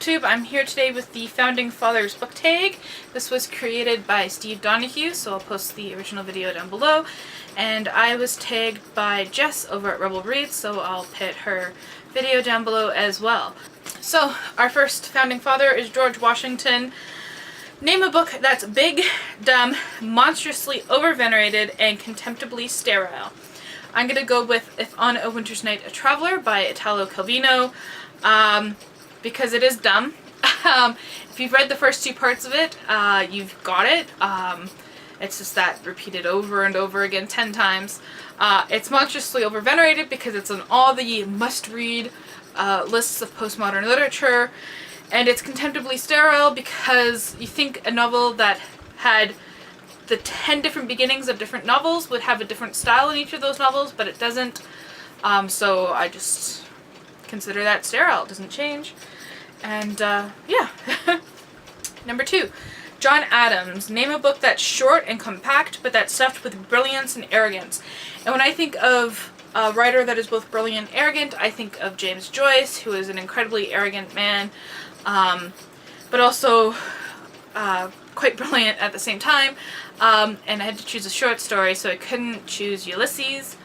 booktube. I'm here today with the Founding Fathers book tag. This was created by Steve Donahue, so I'll post the original video down below. And I was tagged by Jess over at Rebel Reads, so I'll put her video down below as well. So our first Founding Father is George Washington. Name a book that's big, dumb, monstrously over-venerated, and contemptibly sterile. I'm going to go with If on a Winter's Night a Traveler by Italo Calvino, because it is dumb. If you've read the first two parts of it, you've got it. It's just that repeated over and over again 10 times. It's monstrously over-venerated because it's on all the must-read lists of postmodern literature, and it's contemptibly sterile because you think a novel that had the 10 different beginnings of different novels would have a different style in each of those novels, but it doesn't. So I just consider that sterile. It doesn't change. And yeah. Number 2, John Adams. Name a book that's short and compact, but that's stuffed with brilliance and arrogance. And when I think of a writer that is both brilliant and arrogant, I think of James Joyce, who is an incredibly arrogant man, but also quite brilliant at the same time. And I had to choose a short story, so I couldn't choose Ulysses.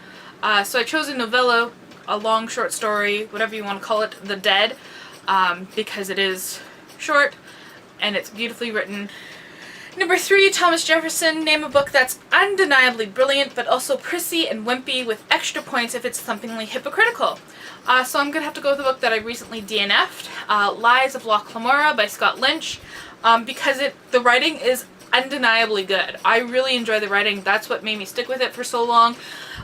So I chose a novella, a long short story, whatever you want to call it, The Dead, because it is short and it's beautifully written. Number 3, Thomas Jefferson. Name a book that's undeniably brilliant but also prissy and wimpy with extra points if it's somethingly hypocritical. So I'm going to have to go with a book that I recently DNF'd, Lies of Loch Lamora by Scott Lynch, because the writing is undeniably good. I really enjoy the writing. That's what made me stick with it for so long.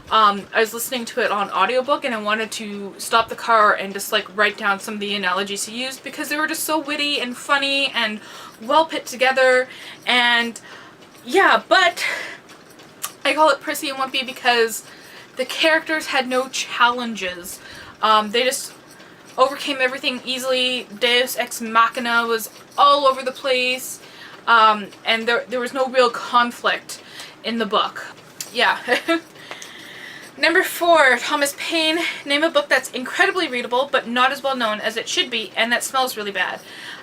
I was listening to it on audiobook and I wanted to stop the car and just like write down some of the analogies he used because they were just so witty and funny and well put together. And yeah, but I call it prissy and wimpy because the characters had no challenges. They just overcame everything easily. Deus Ex Machina was all over the place. And there was no real conflict in the book. Yeah. Number 4, Thomas Paine. Name a book that's incredibly readable but not as well known as it should be and that smells really bad.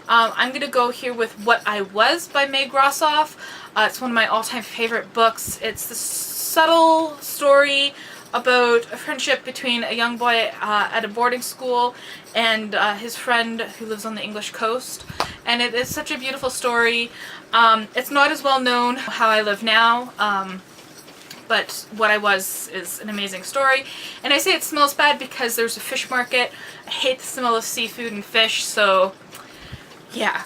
I'm going to go here with What I Was by Meg Grossoff. It's one of my all-time favorite books. It's the subtle story about a friendship between a young boy at a boarding school and his friend who lives on the English coast. And it is such a beautiful story. It's not as well known How I Live Now, but What I Was is an amazing story. And I say it smells bad because there's a fish market. I hate the smell of seafood and fish, so yeah.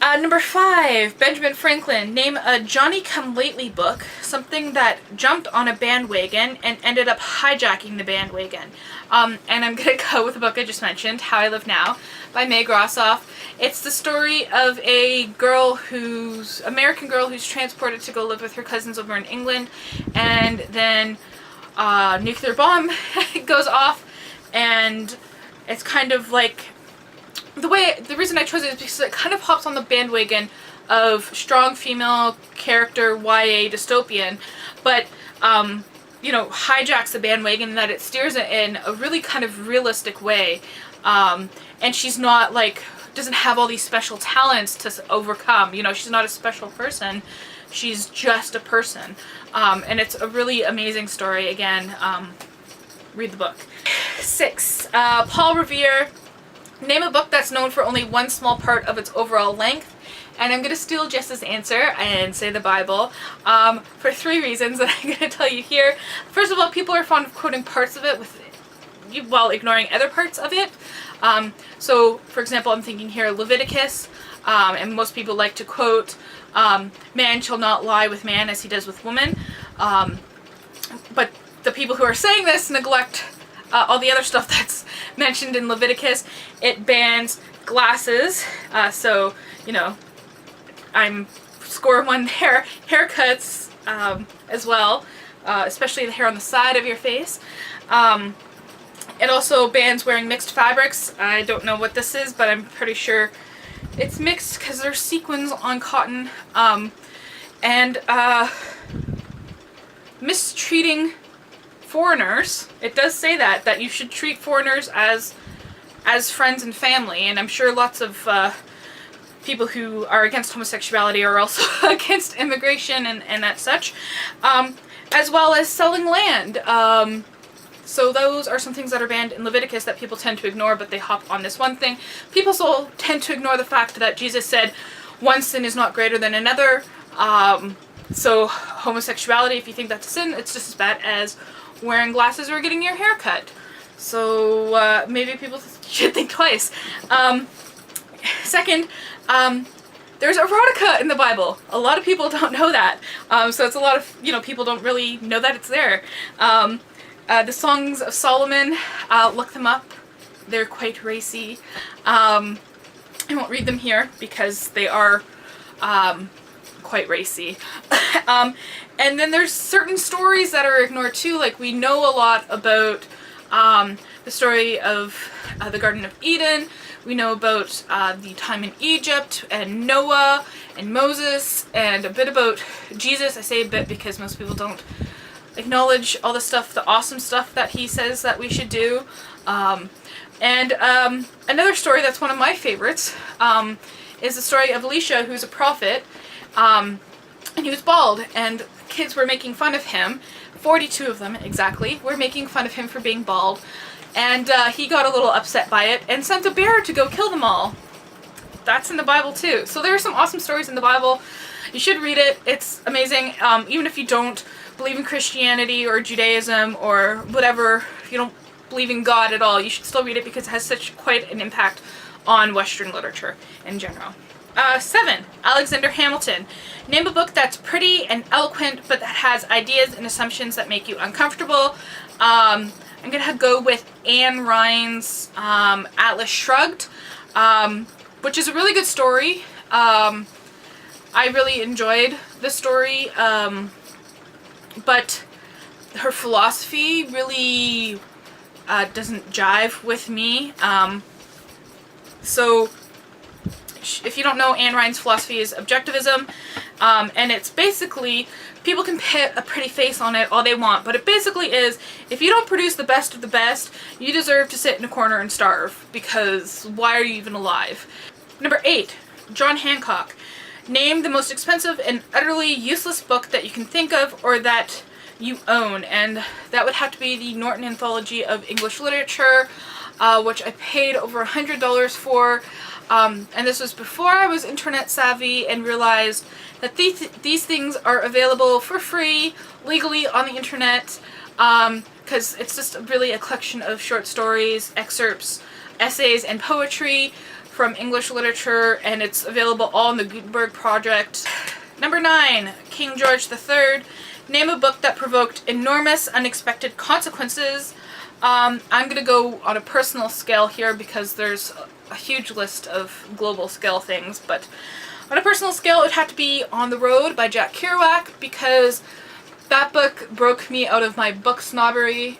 Number 5, Benjamin Franklin. Name a Johnny-come-lately book, something that jumped on a bandwagon and ended up hijacking the bandwagon. And I'm going to go with the book I just mentioned, How I Live Now, by Meg Grossoff. It's the story of a American girl who's transported to go live with her cousins over in England, and then a nuclear bomb goes off, and it's kind of like the reason I chose it is because it kind of hops on the bandwagon of strong female character YA dystopian, but you know, hijacks the bandwagon in that it steers it in a really kind of realistic way, and she's not like, doesn't have all these special talents to overcome. You know, she's not a special person. She's just a person, and it's a really amazing story. Again, read the book. 6, Paul Revere. Name a book that's known for only one small part of its overall length. And I'm going to steal Jess's answer and say the Bible for 3 reasons that I'm going to tell you here. First of all, people are fond of quoting parts of it while ignoring other parts of it. So, for example, I'm thinking here Leviticus, and most people like to quote, man shall not lie with man as he does with woman. But the people who are saying this neglect all the other stuff that's mentioned in Leviticus. It bans glasses, so, you know, I'm score 1 there. Haircuts as well, especially the hair on the side of your face. It also bans wearing mixed fabrics. I don't know what this is, but I'm pretty sure it's mixed because there's sequins on cotton. And mistreating foreigners. It does say that you should treat foreigners as as friends and family, and I'm sure lots of people who are against homosexuality are also against immigration and that such, as well as selling land. So those are some things that are banned in Leviticus that people tend to ignore, but they hop on this one thing. People also tend to ignore the fact that Jesus said one sin is not greater than another. So homosexuality, if you think that's a sin, it's just as bad as wearing glasses or getting your hair cut. So maybe people should think twice. Second, there's erotica in the Bible. A lot of people don't know that. So it's a lot of, people don't really know that it's there. The Songs of Solomon, look them up. They're quite racy. I won't read them here because they are quite racy. And then there's certain stories that are ignored too. Like, we know a lot about the story of the Garden of Eden. We know about the time in Egypt and Noah and Moses and a bit about Jesus. I say a bit because most people don't acknowledge all the stuff, the awesome stuff that he says that we should do. And another story that's one of my favorites is the story of Elisha, who's a prophet, and he was bald, and kids were making fun of him. 42 of them, exactly, were making fun of him for being bald. And he got a little upset by it and sent a bear to go kill them all. That's in the Bible too. So there are some awesome stories in the Bible. You should read it. It's amazing. Even if you don't believe in Christianity or Judaism or whatever, if you don't believe in God at all, you should still read it because it has such quite an impact on Western literature in general. 7. Alexander Hamilton. Name a book that's pretty and eloquent, but that has ideas and assumptions that make you uncomfortable. I'm gonna go with Anne Rine's Atlas Shrugged, which is a really good story. I really enjoyed the story, but her philosophy really doesn't jive with me. So if you don't know, Anne Rine's philosophy is objectivism, and it's basically, people can put a pretty face on it all they want, but it basically is, if you don't produce the best of the best, you deserve to sit in a corner and starve, because why are you even alive? Number 8, John Hancock. Name the most expensive and utterly useless book that you can think of or that you own, and that would have to be the Norton Anthology of English Literature, which I paid over $100 for. And this was before I was internet savvy and realized that these things are available for free, legally on the internet, because it's just really a collection of short stories, excerpts, essays, and poetry from English literature, and it's available all in the Gutenberg Project. Number 9, King George III. Name a book that provoked enormous, unexpected consequences. I'm going to go on a personal scale here because there's a huge list of global scale things, but on a personal scale it would have to be On the Road by Jack Kerouac, because that book broke me out of my book snobbery.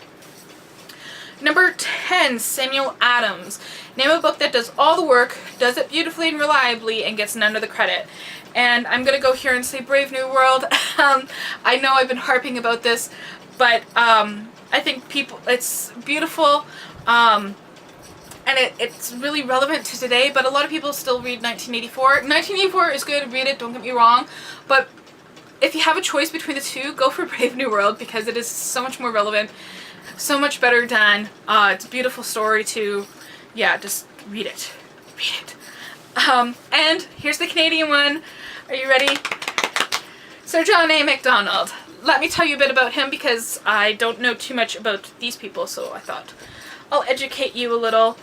Number 10, Samuel Adams. Name a book that does all the work, does it beautifully and reliably, and gets none of the credit. And I'm gonna go here and say Brave New World. I know I've been harping about this, but I think it's beautiful, and it's really relevant to today, but a lot of people still read 1984. 1984 is good, read it, don't get me wrong, but if you have a choice between the two, go for Brave New World, because it is so much more relevant, so much better done. It's a beautiful story too. Yeah, just read it. Read it. And here's the Canadian one. Are you ready? Sir John A. McDonald. Let me tell you a bit about him because I don't know too much about these people, so I thought I'll educate you a little.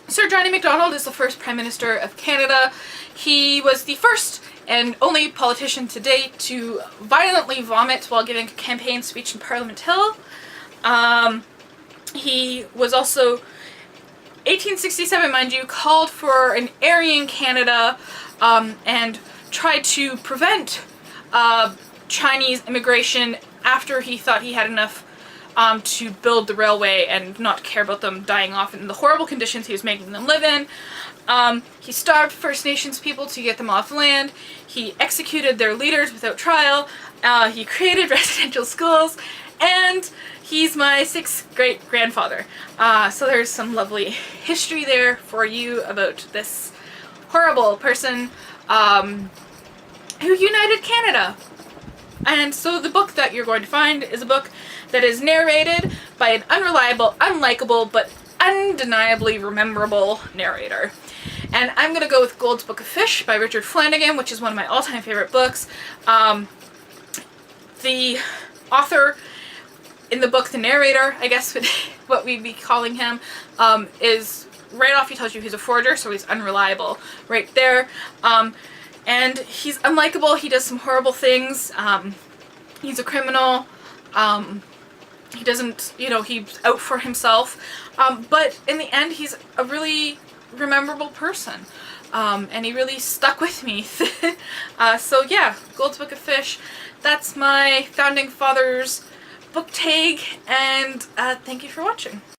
Sir John A. MacDonald is the first Prime Minister of Canada. He was the first and only politician to date to violently vomit while giving a campaign speech in Parliament Hill. He was also, 1867, mind you, called for an Aryan Canada, and tried to prevent Chinese immigration after he thought he had enough to build the railway and not care about them dying off in the horrible conditions he was making them live in. He starved First Nations people to get them off land. He executed their leaders without trial. He created residential schools, And he's my 6th great-grandfather. So there's some lovely history there for you about this horrible person who united Canada. And so the book that you're going to find is a book that is narrated by an unreliable, unlikable, but undeniably rememberable narrator. And I'm going to go with Gold's Book of Fish by Richard Flanagan, which is one of my all-time favorite books. The author in the book, the narrator, I guess what we'd be calling him, is right off he tells you he's a forger, so he's unreliable right there. And he's unlikable, he does some horrible things, he's a criminal, he doesn't, you know, he's out for himself, but in the end he's a really memorable person, and he really stuck with me. So yeah, Gold's Book of Fish, that's my Founding Fathers book tag, and thank you for watching.